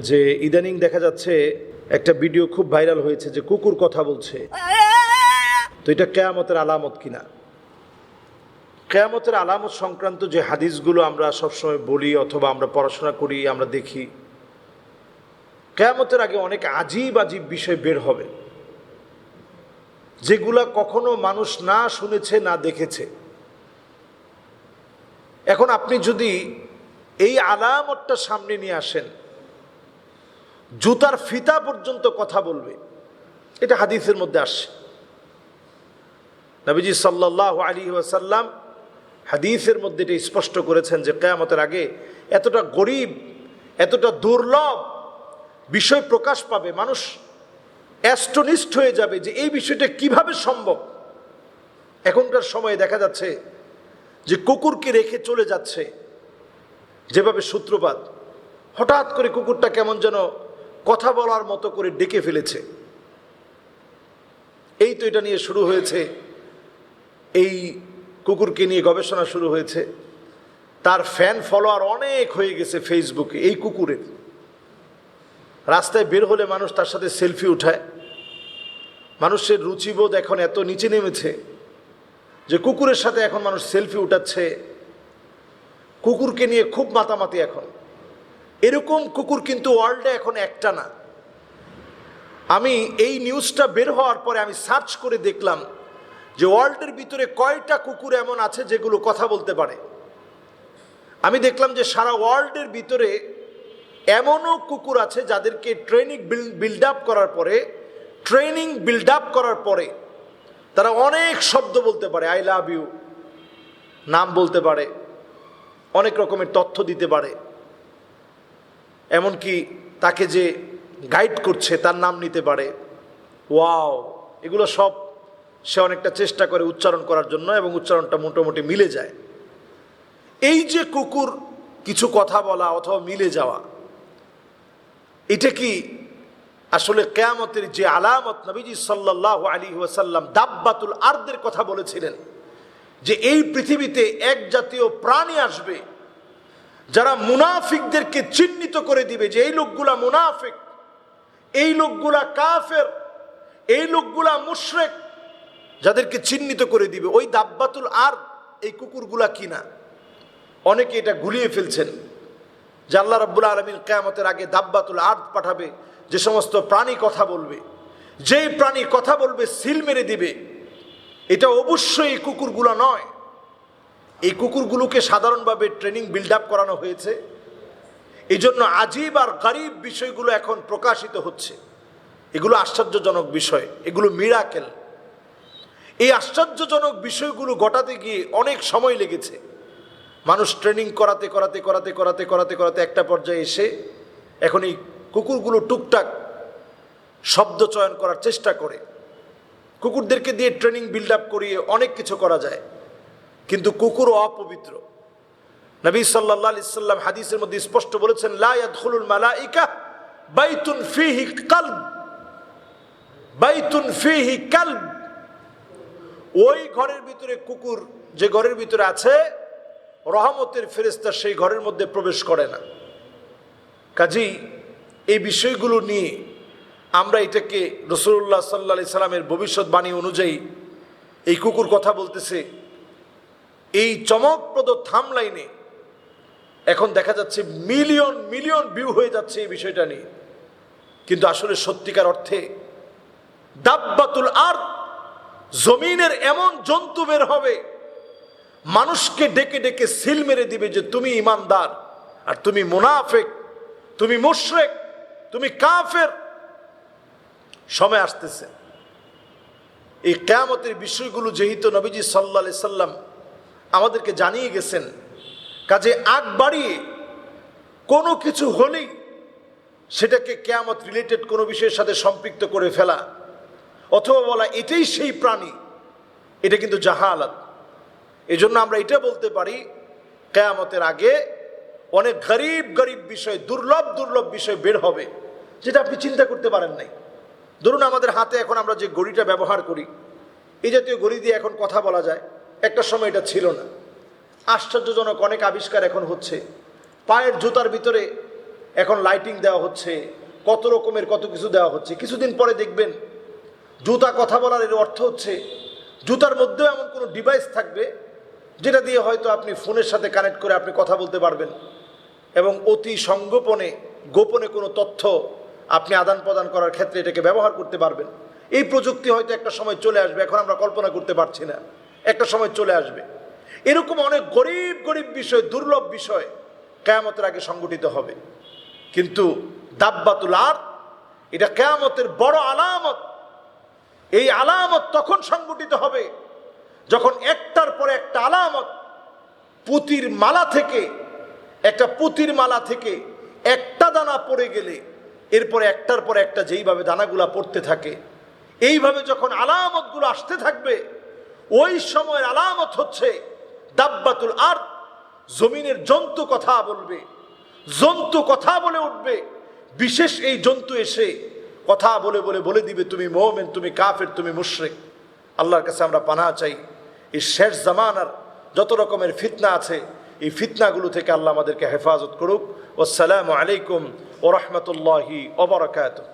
যে ইদানিং দেখা যাচ্ছে একটা ভিডিও খুব ভাইরাল হয়েছে যে কুকুর কথা বলছে। তো এটা কিয়ামতের আলামত কিনা? কিয়ামতের আলামত সংক্রান্ত যে হাদিসগুলো আমরা সবসময় বলি অথবা আমরা পড়াশোনা করি, আমরা দেখি, কিয়ামতের আগে অনেক আজীব আজীব বিষয় বের হবে, যেগুলা কখনো মানুষ না শুনেছে না দেখেছে। এখন আপনি যদি এই আলামতটা সামনে নিয়ে আসেন, জুতার ফিতা পর্যন্ত কথা বলবে, এটা হাদিসের মধ্যে আসছে। নবীজি সাল্লাল্লাহু আলাইহি ওয়াসাল্লাম হাদিসের মধ্যে এটা স্পষ্ট করেছেন যে কিয়ামতের আগে এতটা গরীব, এতটা দুর্লভ বিষয় প্রকাশ পাবে, মানুষ অ্যাস্টনিস্ট হয়ে যাবে যে এই বিষয়টা কিভাবে সম্ভব। এখনকার সময়ে দেখা যাচ্ছে যে কুকুরকে রেখে চলে যাচ্ছে যেভাবে সূত্রপাত, হঠাৎ করে কুকুরটা কেমন যেন কথা বলার মতো করে ডেকে ফেলেছে। এই তো এটা নিয়ে শুরু হয়েছে, এই কুকুরকে নিয়ে গবেষণা শুরু হয়েছে। তার ফ্যান ফলোয়ার অনেক হয়ে গেছে ফেসবুকে এই কুকুরের। রাস্তায় বের হলে মানুষ তার সাথে সেলফি উঠায়। মানুষের রুচিবোধ এখন এত নিচে নেমেছে যে কুকুরের সাথে এখন মানুষ সেলফি উঠাচ্ছে। কুকুরকে নিয়ে খুব মাতামাতি এখন। এরকম কুকুর কিন্তু ওয়ার্ল্ডে এখন একটা না। আমি এই নিউজটা বের হওয়ার পরে আমি সার্চ করে দেখলাম যে ওয়ার্ল্ডের ভিতরে কয়টা কুকুর এমন আছে যেগুলো কথা বলতে পারে। আমি দেখলাম যে সারা ওয়ার্ল্ডের ভিতরে এমনও কুকুর আছে যাদেরকে ট্রেনিং বিল্ড আপ করার পরে তারা অনেক শব্দ বলতে পারে, আই লাভ ইউ, নাম বলতে পারে, অনেক রকমের তথ্য দিতে পারে, এমনকি তাকে যে গাইড করছে তার নাম নিতে পারে। ওয়াও, এগুলো সব সে অনেকটা চেষ্টা করে উচ্চারণ করার জন্য এবং উচ্চারণটা মোটামুটি মিলে যায়। এই যে কুকুর কিছু কথা বলা অথবা মিলে যাওয়া, এটা কি আসলে কিয়ামতের যে আলামত? নবীজি সাল্লাল্লাহু আলাইহি ওয়াসাল্লাম দাব্বাতুল আরদের কথা বলেছিলেন যে এই পৃথিবীতে এক জাতীয় প্রাণী আসবে যারা মুনাফিকদেরকে চিহ্নিত করে দিবে যে এই লোকগুলা মুনাফিক, এই লোকগুলা কাফের, এই লোকগুলা মুশরিক, যাদেরকে চিহ্নিত করে দিবে। ওই দাব্বাতুল আরদ এই কুকুরগুলা কিনা? অনেকে এটা গুলিয়ে ফেলছেন যে আল্লাহ রাব্বুল আলামিন কিয়ামতের আগে দাব্বাতুল আরদ পাঠাবে, যে সমস্ত প্রাণী কথা বলবে, যেই প্রাণী কথা বলবে সিল মেরে দিবে। এটা অবশ্যই এই কুকুরগুলো নয়। এই কুকুরগুলোকে সাধারণভাবে ট্রেনিং বিল্ড আপ করানো হয়েছে। এই জন্য আজীব আর গরীব বিষয়গুলো এখন প্রকাশিত হচ্ছে। এগুলো আশ্চর্যজনক বিষয়, এগুলো মিরাকেল। এই আশ্চর্যজনক বিষয়গুলো ঘটাতে গিয়ে অনেক সময় লেগেছে। মানুষ ট্রেনিং করাতে করাতে করাতে করাতে করাতে করাতে একটা পর্যায়ে এসে এখন এই কুকুরগুলো টুকটাক শব্দ চয়ন করার চেষ্টা করে। কুকুরদেরকে দিয়ে ট্রেনিং বিল্ড আপ করিয়ে অনেক কিছু করা যায়, কিন্তু কুকুর অপবিত্র। নবী সাল্লাল্লাহু আলাইহি সাল্লাম হাদিসের মধ্যে স্পষ্ট বলেছেন, লা ইয়াদখুলুল মালাইকা বাইতুন ফীহি কালব, বাইতুন ফীহি কালব। ওই ঘরের ভিতরে কুকুর যে ঘরের ভিতরে আছে, রহমতের ফেরেশতা সেই ঘরের মধ্যে প্রবেশ করে না। কাজেই এই বিষয়গুলো নিয়ে আমরা এটাকে রাসূলুল্লাহ সাল্লাল্লাহু আলাইহি সাল্লামের ভবিষ্যৎবাণী অনুযায়ী এই কুকুর কথা বলতেছে, এই চমকপ্রদ থামলাইনে এখন দেখা যাচ্ছে মিলিয়ন মিলিয়ন ভিউ হয়ে যাচ্ছে এই বিষয়টা নিয়ে। কিন্তু আসলে সত্যিকার অর্থে দাব্বাতুল আরদ, জমিনের এমন জন্তু বের হবে, মানুষকে ডেকে ডেকে সিল মেরে দিবে যে তুমি ঈমানদার আর তুমি মুনাফিক, তুমি মুশরিক, তুমি কাফের। সময় আসতেছে। এই কিয়ামতের বিষয়গুলো যেহেতু নবীজি সাল্লাল্লাহু আলাইহি সাল্লাম আমাদেরকে জানিয়ে গেছেন, কাজে আগ বাড়িয়ে কোনো কিছু হলেই সেটাকে কিয়ামত রিলেটেড কোনো বিষয়ের সাথে সম্পৃক্ত করে ফেলা অথবা বলা এটাই সেই প্রাণী, এটা কিন্তু জাহালাত। এই জন্য আমরা এটা বলতে পারি কিয়ামতের আগে অনেক গরীব গরীব বিষয়, দুর্লভ দুর্লভ বিষয় বের হবে যেটা আপনি চিন্তা করতে পারেন নাই। ধরুন আমাদের হাতে এখন আমরা যে ঘড়িটা ব্যবহার করি, এই জাতীয় ঘড়ি দিয়ে এখন কথা বলা যায়, একটা সময় এটা ছিল না। আশ্চর্যজনক অনেক আবিষ্কার এখন হচ্ছে। পায়ের জুতার ভিতরে এখন লাইটিং দেওয়া হচ্ছে, কত রকমের কত কিছু দেওয়া হচ্ছে। কিছুদিন পরে দেখবেন জুতা কথা বলার এর অর্থ হচ্ছে জুতার মধ্যেও এমন কোনো ডিভাইস থাকবে যেটা দিয়ে হয়তো আপনি ফোনের সাথে কানেক্ট করে আপনি কথা বলতে পারবেন এবং অতি সংগোপনে গোপনে কোনো তথ্য আপনি আদান প্রদান করার ক্ষেত্রে এটাকে ব্যবহার করতে পারবেন। এই প্রযুক্তি হয়তো একটা সময় চলে আসবে, এখন আমরা কল্পনা করতে পারছি না, একটা সময় চলে আসবে। এরকম অনেক গরিব গরিব বিষয়, দুর্লভ বিষয় কিয়ামতের আগে সংগঠিত হবে। কিন্তু দাব্বাতুল আরদ এটা কিয়ামতের বড় আলামত। এই আলামত তখন সংগঠিত হবে যখন একটার পরে একটা আলামত পুতির মালা থেকে, একটা পুতির মালা থেকে একটা দানা পড়ে গেলে এরপরে একটার পর একটা যেইভাবে দানাগুলা পড়তে থাকে, এইভাবে যখন আলামতগুলো আসতে থাকবে, ওই সময়ের আলামত হচ্ছে দাব্বাতুল আরদ। জমিনের জন্তু কথা বলবে, জন্তু কথা বলে উঠবে। বিশেষ এই জন্তু এসে কথা বলে বলে বলে দিবে তুমি মুমিন, তুমি কাফের, তুমি মুশরিক। আল্লাহর কাছে আমরা পানাহ চাই এই শেষ জামানার যত রকমের ফিতনা আছে এই ফিতনাগুলো থেকে আল্লাহ আমাদেরকে হেফাজত করুক। আসসালামু আলাইকুম ওয়া রাহমাতুল্লাহি ওয়া বারাকাতুহু।